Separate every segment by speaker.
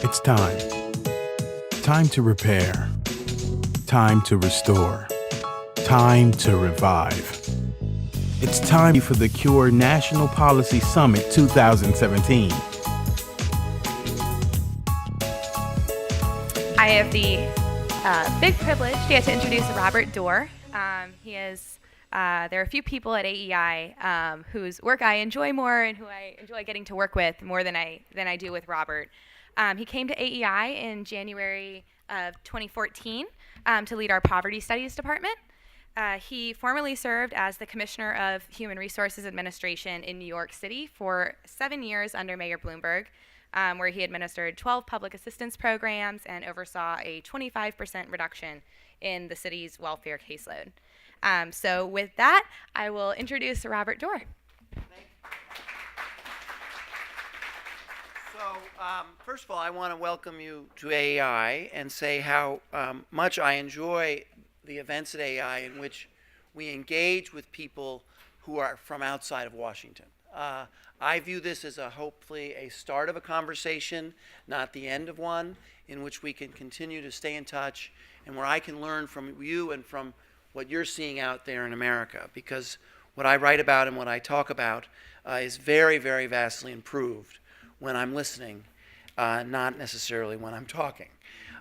Speaker 1: It's time. Time to repair. Time to restore. Time to revive. It's time for the Cure National Policy Summit 2017.
Speaker 2: I have the big privilege to get to introduce Robert Doar. There are a few people at AEI whose work I enjoy more and who I enjoy getting to work with more than I do with Robert. He came to AEI in January of 2014 to lead our Poverty Studies Department. He formerly served as the Commissioner of Human Resources Administration in New York City for 7 years under Mayor Bloomberg, where he administered 12 public assistance programs and oversaw a 25% reduction in the city's welfare caseload. So with that, I will introduce Robert Doar.
Speaker 3: So first of all, I want to welcome you to AEI and say how much I enjoy the events at AEI in which we engage with people who are from outside of Washington. I view this as hopefully a start of a conversation, not the end of one, in which we can continue to stay in touch and where I can learn from you and from what you're seeing out there in America, because what I write about and what I talk about is very, very vastly improved when I'm listening, not necessarily when I'm talking.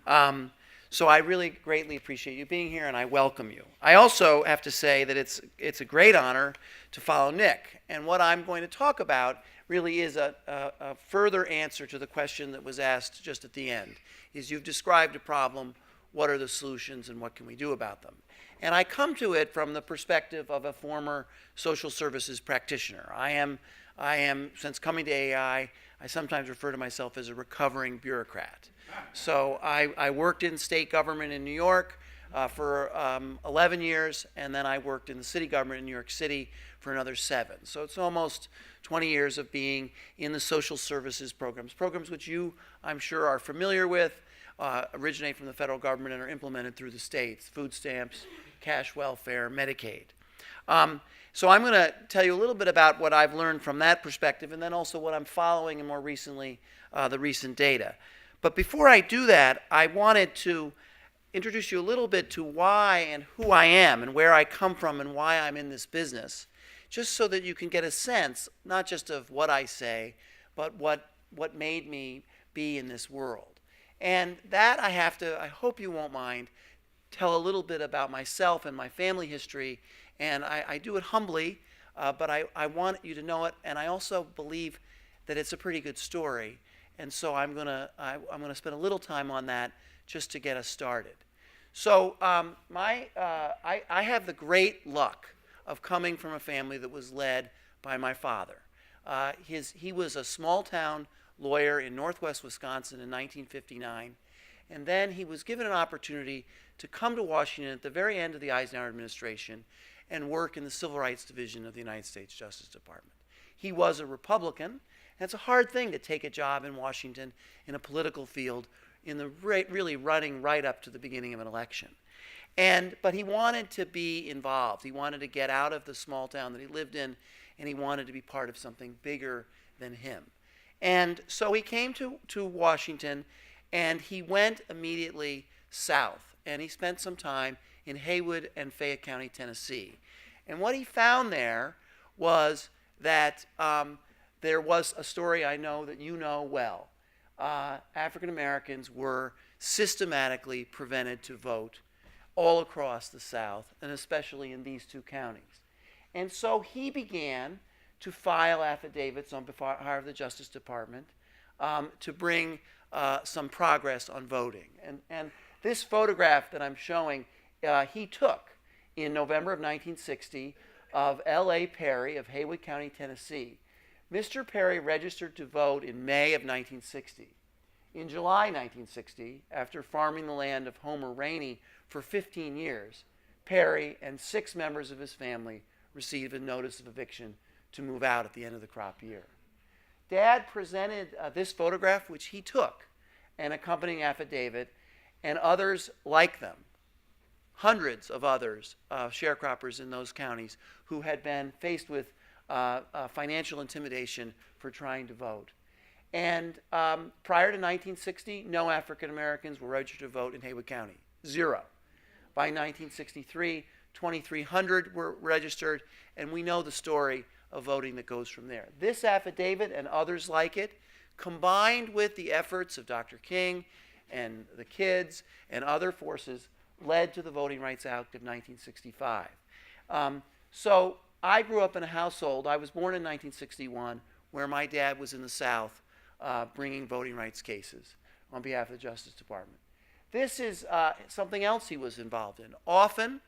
Speaker 3: So I really greatly appreciate you being here, and I welcome you. I also have to say that it's a great honor to follow Nick, and what I'm going to talk about really is a further answer to the question that was asked just at the end, is you've described a problem, what are the solutions, and what can we do about them? And I come to it from the perspective of a former social services practitioner. I am, since coming to AEI, I sometimes refer to myself as a recovering bureaucrat. So I worked in state government in New York for 11 years, and then I worked in the city government in New York City for another 7. So it's almost 20 years of being in the social services programs which you, I'm sure, are familiar with, originate from the federal government and are implemented through the states: food stamps, cash welfare, Medicaid. So I'm going to tell you a little bit about what I've learned from that perspective, and then also what I'm following, and more recently, the recent data. But before I do that, I wanted to introduce you a little bit to why and who I am and where I come from and why I'm in this business, just so that you can get a sense, not just of what I say, but what made me be in this world. And that I hope you won't mind, tell a little bit about myself and my family history, and I do it humbly, but I want you to know it, and I also believe that it's a pretty good story, and so I'm gonna spend a little time on that just to get us started. So I have the great luck of coming from a family that was led by my father. He was a small town lawyer in northwest Wisconsin in 1959, and then he was given an opportunity to come to Washington at the very end of the Eisenhower administration and work in the Civil Rights Division of the United States Justice Department. He was a Republican, and it's a hard thing to take a job in Washington in a political field in the really running right up to the beginning of an election. But he wanted to be involved. He wanted to get out of the small town that he lived in, and he wanted to be part of something bigger than him. And so he came to Washington, and he went immediately south, and he spent some time in Haywood and Fayette County, Tennessee. And what he found there was that there was a story I know that you know well. African Americans were systematically prevented to vote all across the South, and especially in these 2 counties. And so he began to file affidavits on behalf of the Justice Department to bring some progress on voting. And this photograph that I'm showing, he took in November of 1960 of L.A. Perry of Haywood County, Tennessee. Mr. Perry registered to vote in May of 1960. In July 1960, after farming the land of Homer Rainey for 15 years, Perry and 6 members of his family received a notice of eviction to move out at the end of the crop year. Dad presented this photograph, which he took, an accompanying affidavit, and others like them, hundreds of others, sharecroppers in those counties, who had been faced with financial intimidation for trying to vote. And prior to 1960, no African Americans were registered to vote in Haywood County. 0. By 1963, 2,300 were registered, and we know the story of voting that goes from there. This affidavit and others like it, combined with the efforts of Dr. King and the kids and other forces, led to the Voting Rights Act of 1965. So I grew up in a household, I was born in 1961, where my dad was in the South bringing voting rights cases on behalf of the Justice Department. This is something else he was involved in. Often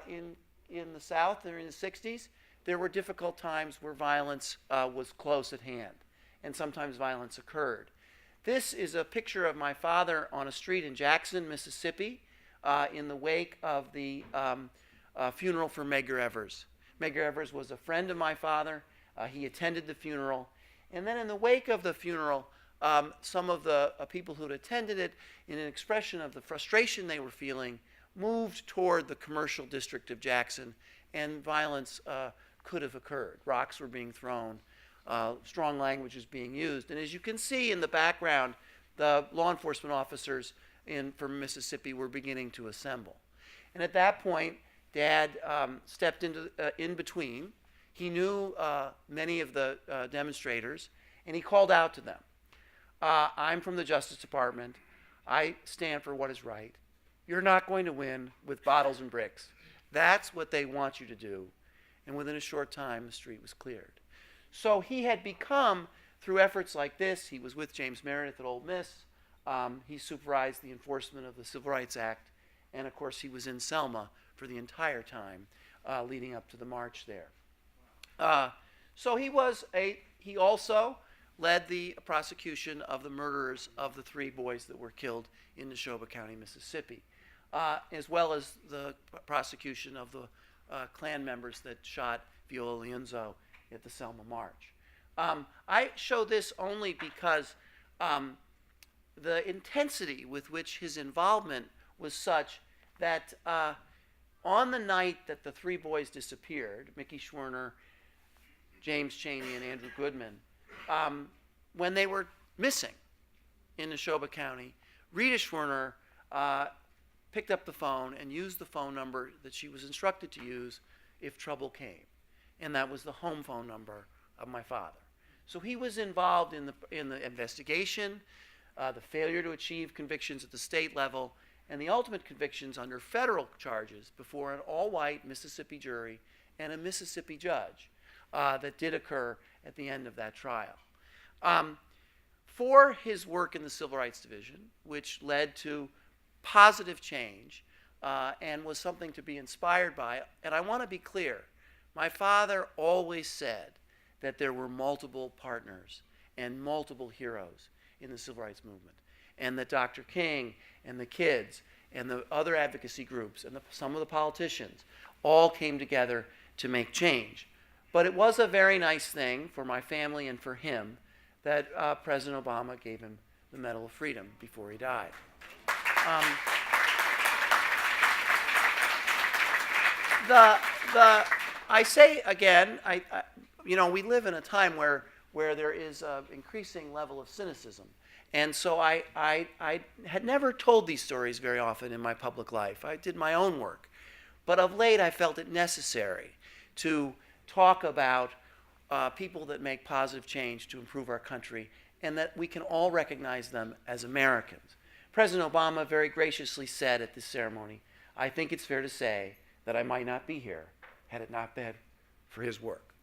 Speaker 3: in the South, during the 60s, there were difficult times where violence was close at hand, and sometimes violence occurred. This is a picture of my father on a street in Jackson, Mississippi, in the wake of the funeral for Medgar Evers. Medgar Evers was a friend of my father. He attended the funeral. And then in the wake of the funeral, some of the people who had attended it, in an expression of the frustration they were feeling, moved toward the commercial district of Jackson, and violence could have occurred. Rocks were being thrown, strong language was being used. And as you can see in the background, the law enforcement officers from Mississippi were beginning to assemble. And at that point, Dad stepped in between. He knew many of the demonstrators, and he called out to them. I'm from the Justice Department. I stand for what is right. You're not going to win with bottles and bricks. That's what they want you to do. And within a short time, the street was cleared. So he had become, through efforts like this, he was with James Meredith at Ole Miss. He supervised the enforcement of the Civil Rights Act. And of course, he was in Selma for the entire time leading up to the march there. So he also led the prosecution of the murderers of the 3 boys that were killed in Neshoba County, Mississippi, as well as the prosecution of the Klan members that shot Viola Lienzo at the Selma March. I show this only because the intensity with which his involvement was such that on the night that the 3 boys disappeared, Mickey Schwerner, James Chaney, and Andrew Goodman, when they were missing in Neshoba County, Rita Schwerner picked up the phone and used the phone number that she was instructed to use if trouble came. And that was the home phone number of my father. So he was involved in the investigation, the failure to achieve convictions at the state level, and the ultimate convictions under federal charges before an all-white Mississippi jury and a Mississippi judge that did occur at the end of that trial. For his work in the Civil Rights Division, which led to positive change and was something to be inspired by, and I want to be clear, my father always said that there were multiple partners and multiple heroes in the Civil Rights Movement, and that Dr. King and the kids and the other advocacy groups and some of the politicians all came together to make change. But it was a very nice thing for my family and for him that President Obama gave him the Medal of Freedom before he died. I say again, we live in a time where there is an increasing level of cynicism. And so I had never told these stories very often in my public life. I did my own work. But of late, I felt it necessary to talk about people that make positive change to improve our country, and that we can all recognize them as Americans. President Obama very graciously said at this ceremony, I think it's fair to say that I might not be here had it not been for his work.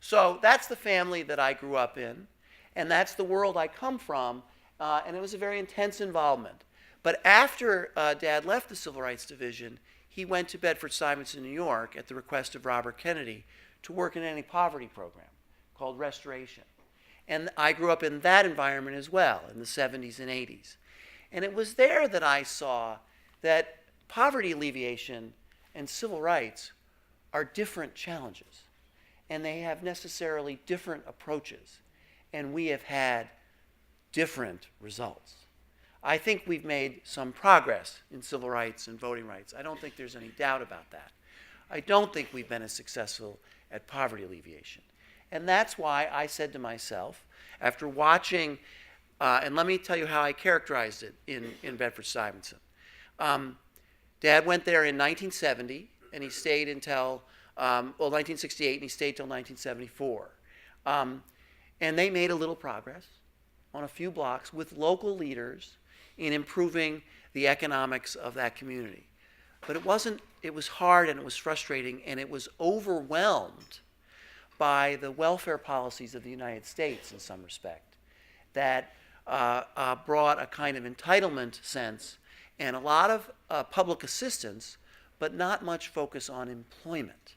Speaker 3: So that's the family that I grew up in, and that's the world I come from, and it was a very intense involvement. But after Dad left the Civil Rights Division, he went to Bedford-Stuyvesant, New York, at the request of Robert Kennedy, to work in an anti-poverty program called Restoration. And I grew up in that environment as well in the 70s and 80s. And it was there that I saw that poverty alleviation and civil rights are different challenges. And they have necessarily different approaches. And we have had different results. I think we've made some progress in civil rights and voting rights. I don't think there's any doubt about that. I don't think we've been as successful at poverty alleviation. And that's why I said to myself, after watching, and let me tell you how I characterized it in Bedford-Stuyvesant. Dad went there in 1970, and he stayed until, 1968, and he stayed till 1974. And they made a little progress on a few blocks with local leaders in improving the economics of that community. But it was hard and it was frustrating, and it was overwhelmed by the welfare policies of the United States in some respect that brought a kind of entitlement sense and a lot of public assistance, but not much focus on employment.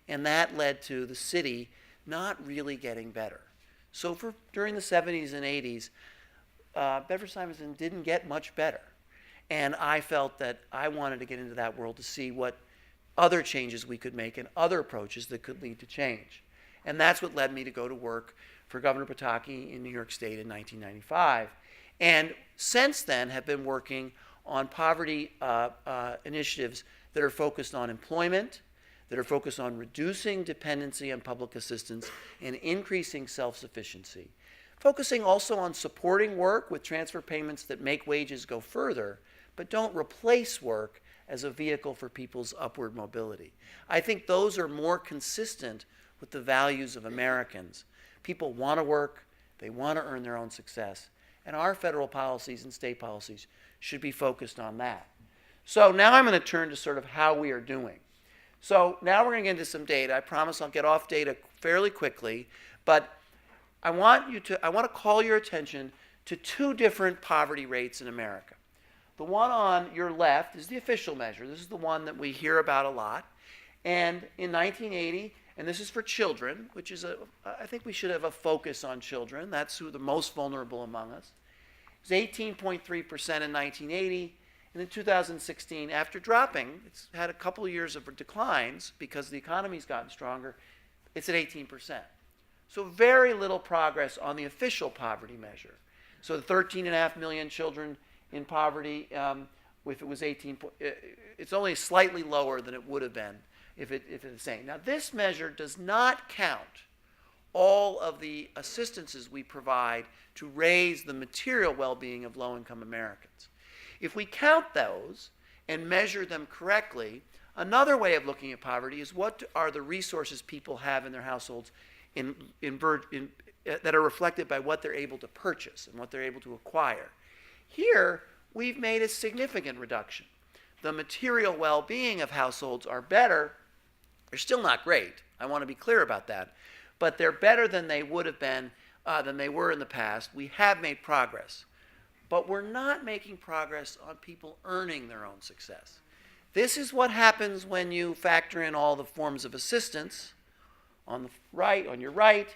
Speaker 3: And that led to the city not really getting better. So during the 70s and 80s, Bedford-Stuyvesant didn't get much better. And I felt that I wanted to get into that world to see what other changes we could make and other approaches that could lead to change. And that's what led me to go to work for Governor Pataki in New York State in 1995. And since then have been working on poverty initiatives that are focused on employment, that are focused on reducing dependency on public assistance and increasing self-sufficiency. Focusing also on supporting work with transfer payments that make wages go further, but don't replace work as a vehicle for people's upward mobility. I think those are more consistent with the values of Americans. People want to work, they want to earn their own success, and our federal policies and state policies should be focused on that. So now I'm going to turn to sort of how we are doing. So now we're going to get into some data. I promise I'll get off data fairly quickly, but I want to call your attention to two different poverty rates in America. The one on your left is the official measure. This is the one that we hear about a lot. And in 1980, and this is for children, which is I think we should have a focus on children. That's who are the most vulnerable among us. It was 18.3% in 1980. And in 2016, after dropping, it's had a couple of years of declines because the economy's gotten stronger, it's at 18%. So very little progress on the official poverty measure. So the 13.5 million children in poverty, if it was 18, it's only slightly lower than it would have been if it's the same. Now this measure does not count all of the assistances we provide to raise the material well-being of low-income Americans. If we count those and measure them correctly, another way of looking at poverty is what are the resources people have in their households that are reflected by what they're able to purchase and what they're able to acquire. Here, we've made a significant reduction. The material well-being of households are better. They're still not great. I want to be clear about that. But they're better than they would have been, than they were in the past. We have made progress. But we're not making progress on people earning their own success. This is what happens when you factor in all the forms of assistance on the right, on your right.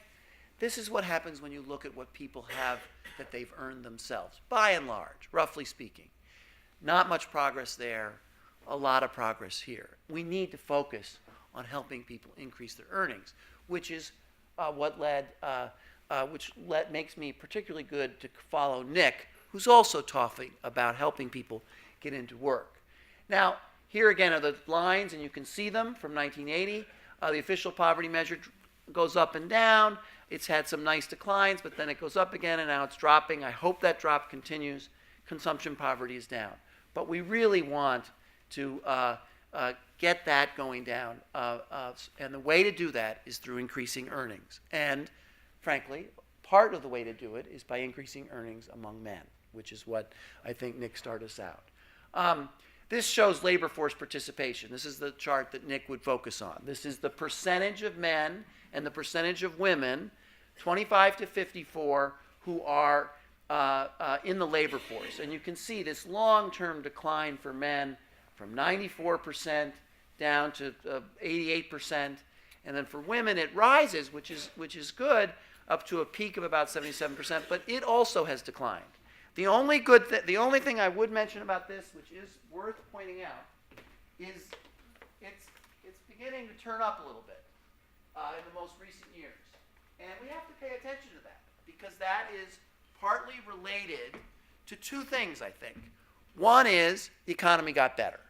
Speaker 3: This is what happens when you look at what people have that they've earned themselves, by and large, roughly speaking. Not much progress there, a lot of progress here. We need to focus on helping people increase their earnings, which is makes me particularly good to follow Nick, who's also talking about helping people get into work. Now, here again are the lines, and you can see them from 1980. The official poverty measure goes up and down. It's had some nice declines, but then it goes up again, and now it's dropping. I hope that drop continues. Consumption poverty is down. But we really want to get that going down. And the way to do that is through increasing earnings. And frankly, part of the way to do it is by increasing earnings among men, which is what I think Nick started us out. This shows labor force participation. This is the chart that Nick would focus on. This is the percentage of men and the percentage of women, 25 to 54, who are in the labor force. And you can see this long-term decline for men from 94% down to 88%. And then for women, it rises, which is good, up to a peak of about 77%, but it also has declined. The only thing I would mention about this, which is worth pointing out, is it's beginning to turn up a little bit in the most recent years. And we have to pay attention to that because that is partly related to two things, I think. One is the economy got better.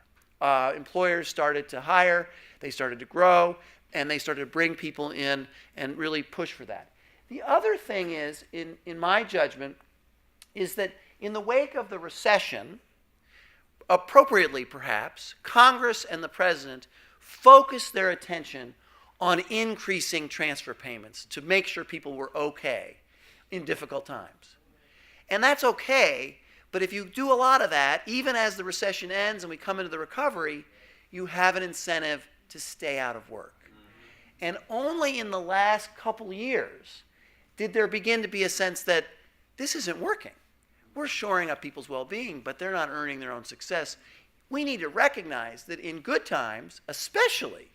Speaker 3: Employers started to hire, they started to grow, and they started to bring people in and really push for that. The other thing is, in my judgment, is that in the wake of the recession, appropriately perhaps, Congress and the president focused their attention on increasing transfer payments to make sure people were okay in difficult times. And that's okay, but if you do a lot of that, even as the recession ends and we come into the recovery, you have an incentive to stay out of work. And only in the last couple years did there begin to be a sense that this isn't working. We're shoring up people's well-being, but they're not earning their own success. We need to recognize that in good times, especially,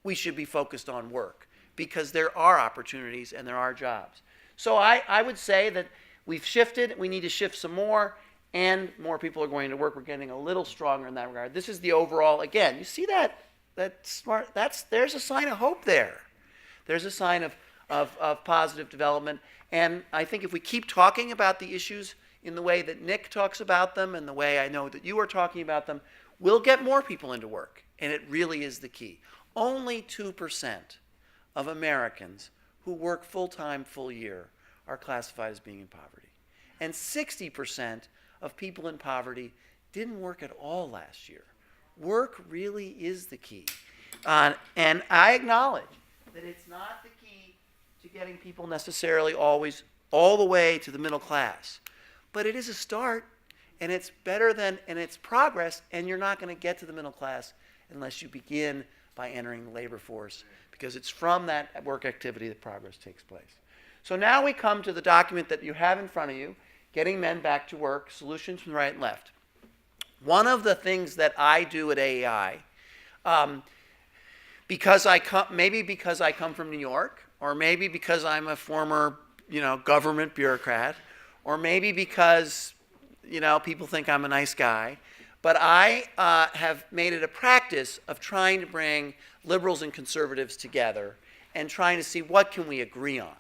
Speaker 3: we should be focused on work because there are opportunities and there are jobs. So I would say that we've shifted. We need to shift some more, and more people are going to work. We're getting a little stronger in that regard. This is the overall, again, you see that smart, there's a sign of hope there. There's a sign of positive development. And I think if we keep talking about the issues in the way that Nick talks about them and the way I know that you are talking about them, we'll get more people into work. And it really is the key. Only 2% of Americans who work full-time, full year are classified as being in poverty. And 60% of people in poverty didn't work at all last year. Work really is the key. And I acknowledge that it's not the key to getting people necessarily always all the way to the middle class. But it is a start, and it's better than, and it's progress, and you're not going to get to the middle class unless you begin by entering the labor force, because it's from that work activity that progress takes place. So now we come to the document that you have in front of you, Getting Men Back to Work, Solutions from Right and Left. One of the things that I do at AEI, maybe because I come from New York, or maybe because I'm a former, government bureaucrat, or maybe because, people think I'm a nice guy, but I have made it a practice of trying to bring liberals and conservatives together and trying to see what can we agree on.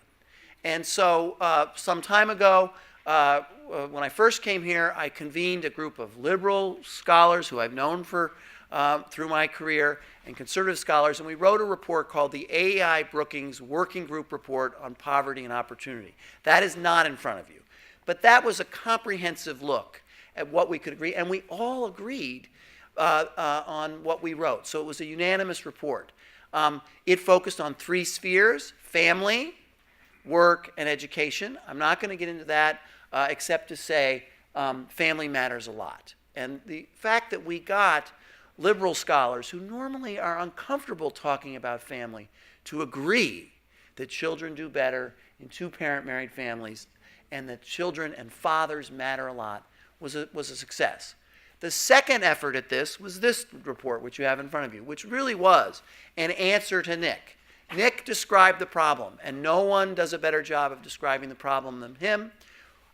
Speaker 3: And so some time ago, when I first came here, I convened a group of liberal scholars who I've known through my career and conservative scholars, and we wrote a report called the AEI-Brookings Working Group Report on Poverty and Opportunity. That is not in front of you. But that was a comprehensive look at what we could agree, and we all agreed on what we wrote. So it was a unanimous report. It focused on 3 spheres: family, work, and education. I'm not going to get into that except to say family matters a lot. And the fact that we got liberal scholars who normally are uncomfortable talking about family to agree that children do better in 2-parent married families and that children and fathers matter a lot was a success. The second effort at this was this report, which you have in front of you, which really was an answer to Nick. Nick described the problem, and no one does a better job of describing the problem than him.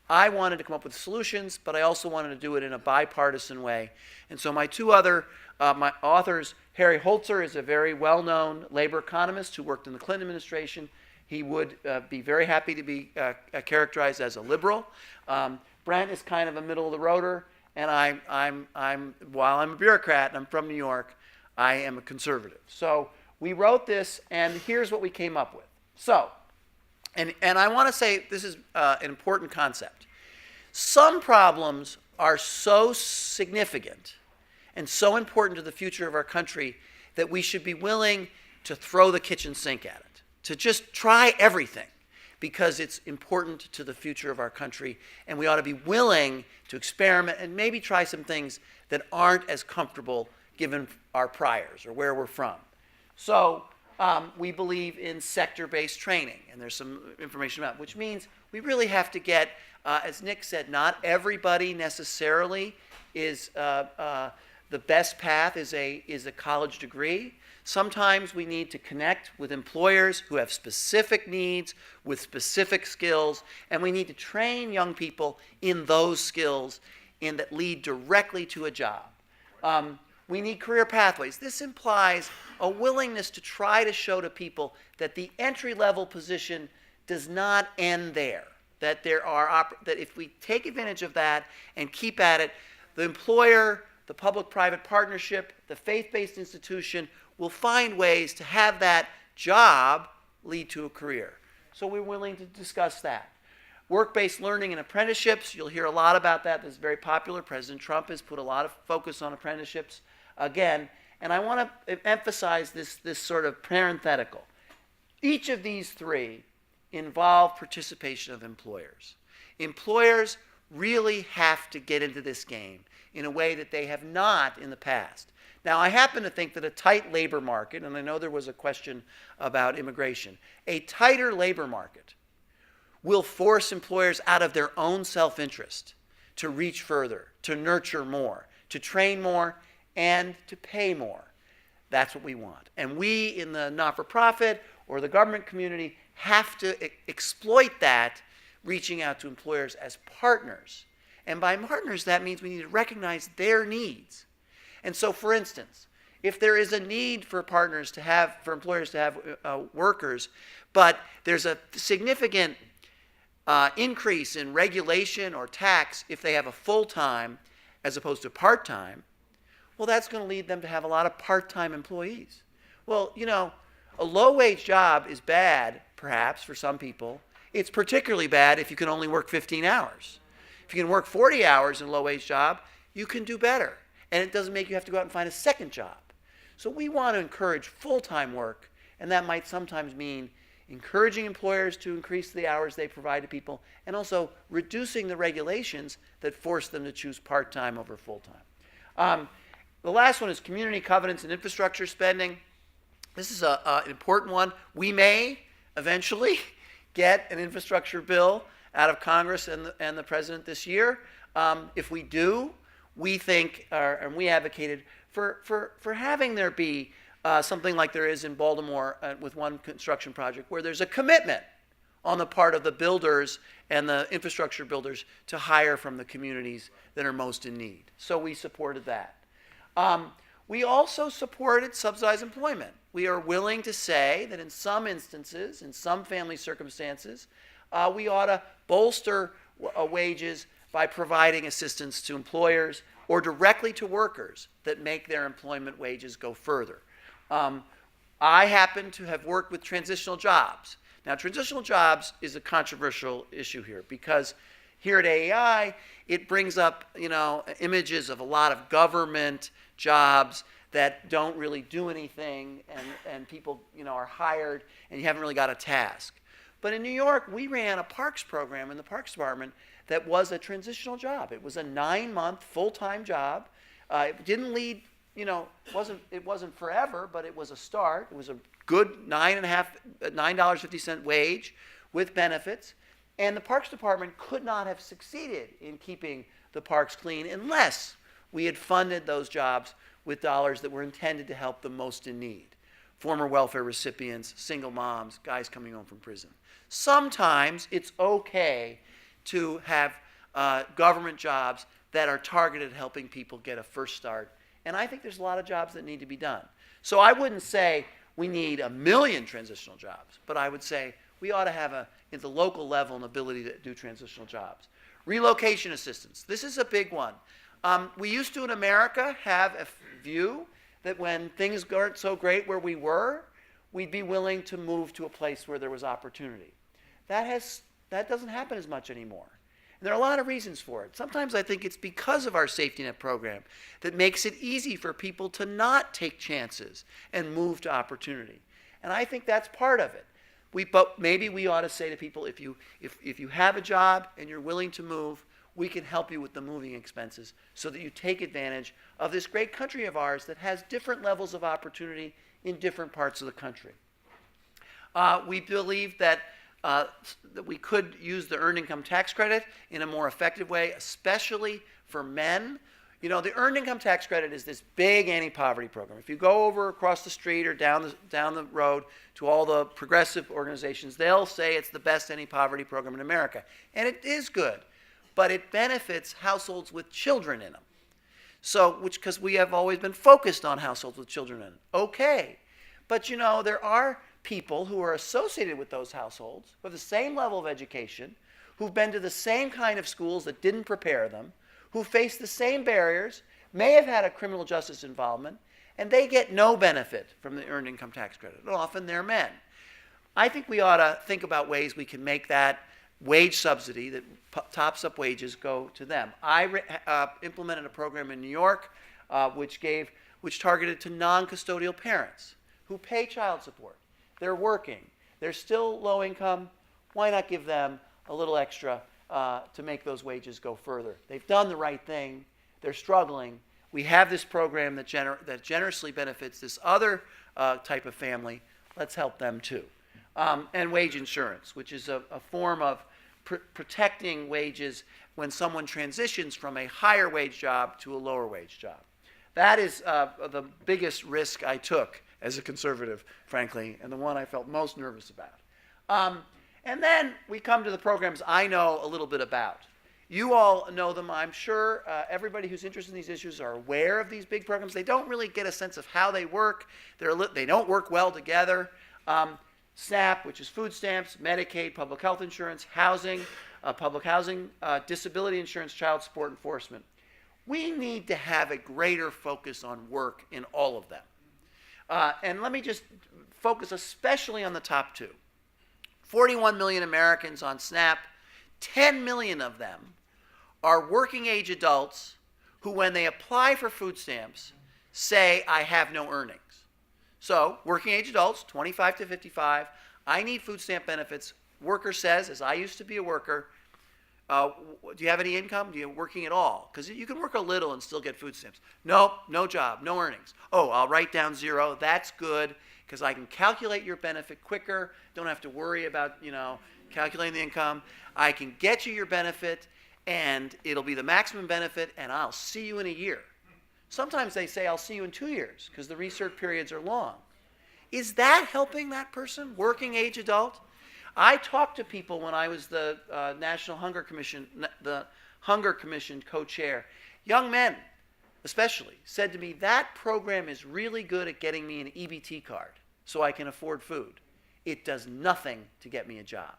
Speaker 3: I wanted to come up with solutions, but I also wanted to do it in a bipartisan way. And so my two other my authors, Harry Holzer is a very well-known labor economist who worked in the Clinton administration. He would be very happy to be characterized as a liberal. Brent is kind of a middle-of-the-roader, and while I'm a bureaucrat and I'm from New York, I am a conservative. So we wrote this, and here's what we came up with. So, and I want to say this is an important concept. Some problems are so significant and so important to the future of our country that we should be willing to throw the kitchen sink at it, to just try everything, because it's important to the future of our country, and we ought to be willing to experiment and maybe try some things that aren't as comfortable given our priors or where we're from. So we believe in sector-based training, and there's some information about it, which means we really have to get, as Nick said, not everybody necessarily is the best path is a college degree. Sometimes we need to connect with employers who have specific needs with specific skills, and we need to train young people in those skills that lead directly to a job. We need career pathways. This implies a willingness to try to show to people that the entry-level position does not end there, that that if we take advantage of that and keep at it, the employer, the public-private partnership, the faith-based institution will find ways to have that job lead to a career. So we're willing to discuss that. Work-based learning and apprenticeships, you'll hear a lot about that. That's very popular. President Trump has put a lot of focus on apprenticeships again. And I want to emphasize this sort of parenthetical. Each of these three involve participation of employers. Employers really have to get into this game in a way that they have not in the past. Now, I happen to think that a tight labor market, and I know there was a question about immigration, a tighter labor market will force employers out of their own self-interest to reach further, to nurture more, to train more, and to pay more. That's what we want. And we in the not-for-profit or the government community have to exploit that, reaching out to employers as partners. And by partners, that means we need to recognize their needs. And so, for instance, if there is a need for employers to have workers, but there's a significant increase in regulation or tax if they have a full-time as opposed to part-time, well, that's going to lead them to have a lot of part-time employees. Well, you know, a low-wage job is bad, perhaps, for some people. It's particularly bad if you can only work 15 hours. If you can work 40 hours in a low-wage job, you can do better. And it doesn't make you have to go out and find a second job. So we want to encourage full-time work, and that might sometimes mean encouraging employers to increase the hours they provide to people, and also reducing the regulations that force them to choose part-time over full-time. The last one is community covenants and infrastructure spending. This is an important one. We may eventually get an infrastructure bill out of Congress and the President this year. If we do, we think, and we advocated for having there be something like there is in Baltimore with one construction project, where there's a commitment on the part of the builders and the infrastructure builders to hire from the communities that are most in need. So we supported that. We also supported subsidized employment. We are willing to say that in some instances, in some family circumstances, we ought to bolster wages by providing assistance to employers or directly to workers that make their employment wages go further. I happen to have worked with transitional jobs. Now, transitional jobs is a controversial issue here because here at AEI, it brings up, images of a lot of government jobs that don't really do anything, and people, are hired, and you haven't really got a task. But in New York, we ran a parks program in the Parks Department that was a transitional job. It was a 9-month full-time job. It didn't lead, it wasn't forever, but it was a start. It was a good $9.50 wage with benefits. And the Parks Department could not have succeeded in keeping the parks clean unless we had funded those jobs with dollars that were intended to help the most in need. Former welfare recipients, single moms, guys coming home from prison. Sometimes it's okay to have government jobs that are targeted at helping people get a first start. And I think there's a lot of jobs that need to be done. So I wouldn't say we need 1 million transitional jobs, but I would say we ought to have at the local level an ability to do transitional jobs. Relocation assistance. This is a big one. We used to in America have a view that when things weren't so great where we were, we'd be willing to move to a place where there was opportunity. That doesn't happen as much anymore. And there are a lot of reasons for it. Sometimes I think it's because of our safety net program that makes it easy for people to not take chances and move to opportunity. And I think that's part of it. But maybe we ought to say to people, if you have a job and you're willing to move, we can help you with the moving expenses so that you take advantage of this great country of ours that has different levels of opportunity in different parts of the country. We believe that we could use the earned income tax credit in a more effective way, especially for men. The earned income tax credit is this big anti-poverty program. If you go over across the street or down the road to all the progressive organizations, they'll say it's the best anti-poverty program in America. And it is good, but it benefits households with children in them. Because we have always been focused on households with children in them. Okay, but there are people who are associated with those households with the same level of education, who've been to the same kind of schools that didn't prepare them, who face the same barriers, may have had a criminal justice involvement, and they get no benefit from the earned income tax credit. Often they're men. I think we ought to think about ways we can make that wage subsidy that tops up wages go to them. I implemented a program in New York which targeted to non-custodial parents who pay child support. They're working. They're still low income. Why not give them a little extra to make those wages go further? They've done the right thing. They're struggling. We have this program that generously benefits this other type of family. Let's help them too. And wage insurance, which is a form of protecting wages when someone transitions from a higher wage job to a lower wage job. That is the biggest risk I took as a conservative, frankly, and the one I felt most nervous about. And then we come to the programs I know a little bit about. You all know them, I'm sure. Everybody who's interested in these issues are aware of these big programs. They don't really get a sense of how they work. They don't work well together. SNAP, which is food stamps, Medicaid, public health insurance, housing, public housing, disability insurance, child support enforcement. We need to have a greater focus on work in all of them. And let me just focus especially on the top two. 41 million Americans on SNAP, 10 million of them are working age adults who, when they apply for food stamps, say, I have no earnings. So, working age adults, 25 to 55, I need food stamp benefits. Worker says, as I used to be a worker, do you have any income? Do you working at all? Because you can work a little and still get food stamps. Nope, no job, no earnings. Oh, I'll write down 0. That's good because I can calculate your benefit quicker. Don't have to worry about, calculating the income. I can get you your benefit, and it'll be the maximum benefit, and I'll see you in a year. Sometimes they say, I'll see you in 2 years because the research periods are long. Is that helping that person, working age adult? I talked to people when I was the National Hunger Commission, the Hunger Commission co-chair. Young men, especially, said to me, that program is really good at getting me an EBT card so I can afford food. It does nothing to get me a job.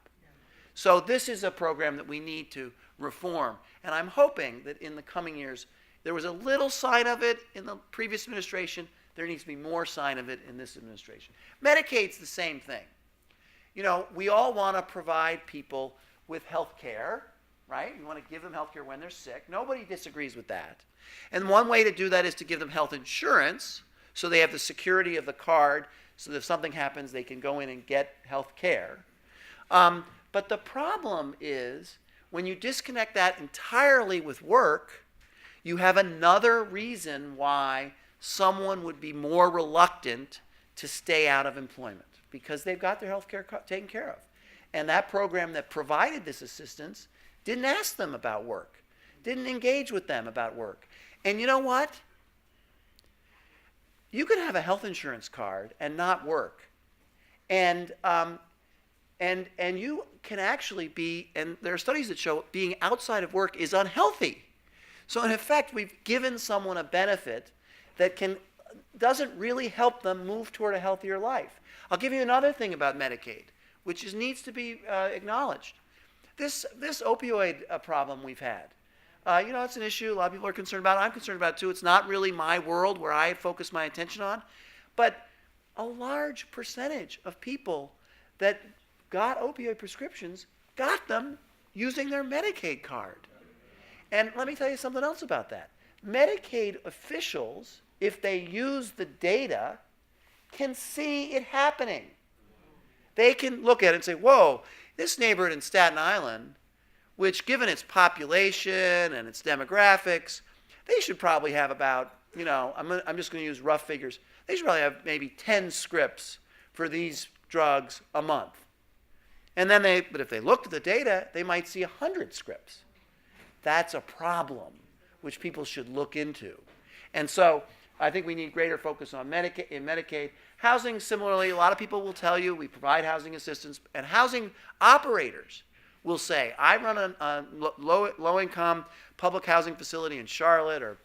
Speaker 3: So this is a program that we need to reform. And I'm hoping that in the coming years, there was a little sign of it in the previous administration. There needs to be more sign of it in this administration. Medicaid's the same thing. We all want to provide people with health care, right? We want to give them health care when they're sick. Nobody disagrees with that. And one way to do that is to give them health insurance so they have the security of the card so that if something happens, they can go in and get health care. But the problem is when you disconnect that entirely with work, you have another reason why someone would be more reluctant to stay out of employment because they've got their health care taken care of. And that program that provided this assistance didn't ask them about work, didn't engage with them about work. And you know what? You can have a health insurance card and not work. And you can actually be, and there are studies that show being outside of work is unhealthy. So in effect, we've given someone a benefit that doesn't really help them move toward a healthier life. I'll give you another thing about Medicaid, which needs to be acknowledged. This opioid problem we've had, it's an issue a lot of people are concerned about. I'm concerned about it too. It's not really my world where I focus my attention on, but a large percentage of people that got opioid prescriptions got them using their Medicaid card. And let me tell you something else about that. Medicaid officials, if they use the data, can see it happening. They can look at it and say, whoa, this neighborhood in Staten Island, which given its population and its demographics, they should probably have about, I'm just going to use rough figures, they should probably have maybe 10 scripts for these drugs a month. And then but if they looked at the data, they might see 100 scripts. That's a problem which people should look into. And so I think we need greater focus on Medicaid. Housing, similarly, a lot of people will tell you we provide housing assistance, and housing operators will say, I run a low-income public housing facility in Charlotte or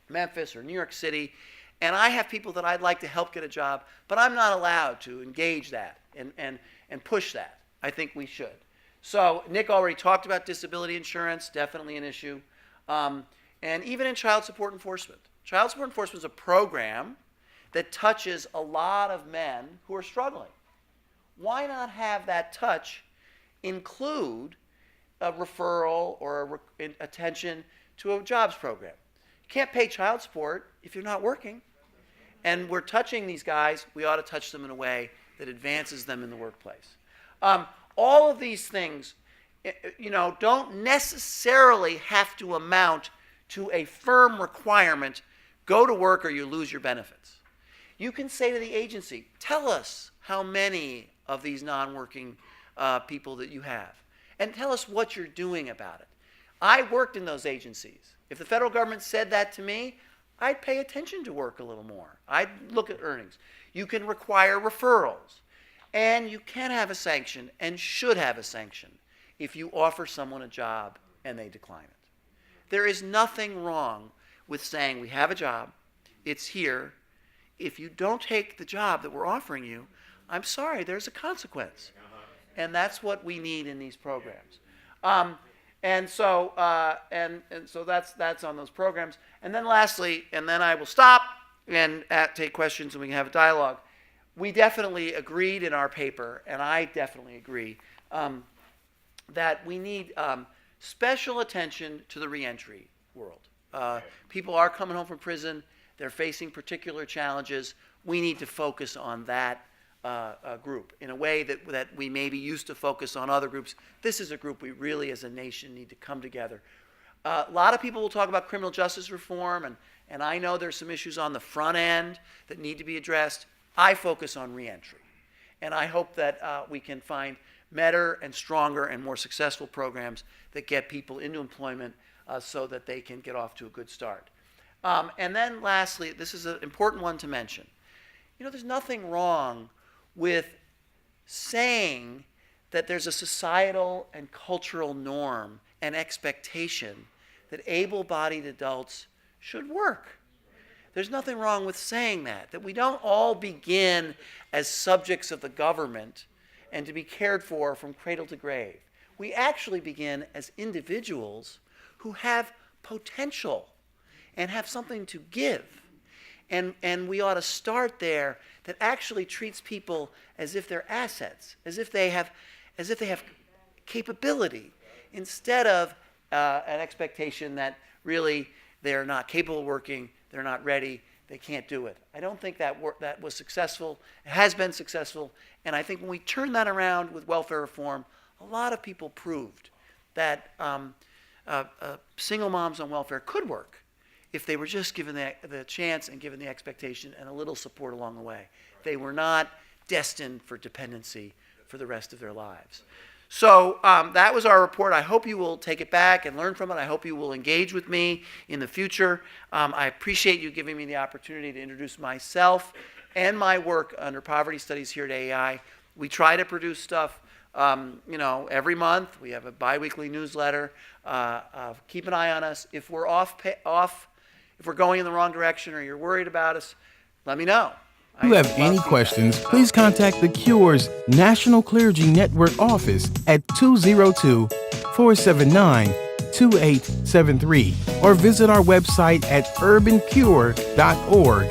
Speaker 3: Memphis or New York City, and I have people that I'd like to help get a job, but I'm not allowed to engage that and push that. I think we should. So Nick already talked about disability insurance, definitely an issue. And even in child support enforcement. Child support enforcement is a program that touches a lot of men who are struggling. why not have that touch include a referral or attention to a jobs program? You can't pay child support if you're not working. And we're touching these guys, we ought to touch them in a way that advances them in the workplace. All of these things, don't necessarily have to amount to a firm requirement, go to work or you lose your benefits. You can say to the agency, tell us how many of these non-working people that you have, and tell us what you're doing about it. I worked in those agencies. If the federal government said that to me, I'd pay attention to work a little more. I'd look at earnings. You can require referrals. And you can have a sanction and should have a sanction if you offer someone a job and they decline it. There is nothing wrong with saying we have a job, it's here. If you don't take the job that we're offering you, I'm sorry, there's a consequence. And that's what we need in these programs. And so that's on those programs. And then lastly, and then I will stop and take questions and we can have a dialogue. We definitely agreed in our paper, and I definitely agree, that we need special attention to the reentry world. People are coming home from prison. They're facing particular challenges. We need to focus on that group in a way that we maybe used to focus on other groups. This is a group we really, as a nation, need to come together. A lot of people will talk about criminal justice reform, and I know there's some issues on the front end that need to be addressed. I focus on reentry, and I hope that we can find better and stronger and more successful programs that get people into employment so that they can get off to a good start. And then lastly, this is an important one to mention. There's nothing wrong with saying that there's a societal and cultural norm and expectation that able-bodied adults should work. There's nothing wrong with saying that we don't all begin as subjects of the government and to be cared for from cradle to grave. We actually begin as individuals who have potential and have something to give. And we ought to start there, that actually treats people as if they're assets, as if they have capability, instead of an expectation that really they're not capable of working, they're not ready, they can't do it. I don't think that was successful. It has been successful, and I think when we turn that around with welfare reform, a lot of people proved that single moms on welfare could work if they were just given the chance and given the expectation and a little support along the way. They were not destined for dependency for the rest of their lives. So that was our report. I hope you will take it back and learn from it. I hope you will engage with me in the future. I appreciate you giving me the opportunity to introduce myself and my work under poverty studies here at AEI. We try to produce stuff every month. We have a biweekly newsletter. Keep an eye on us. If we're if we're going in the wrong direction or you're worried about us, let me know.
Speaker 1: If you have any questions, please contact the Cure's National Clergy Network office at 202-479-2873 or visit our website at urbancure.org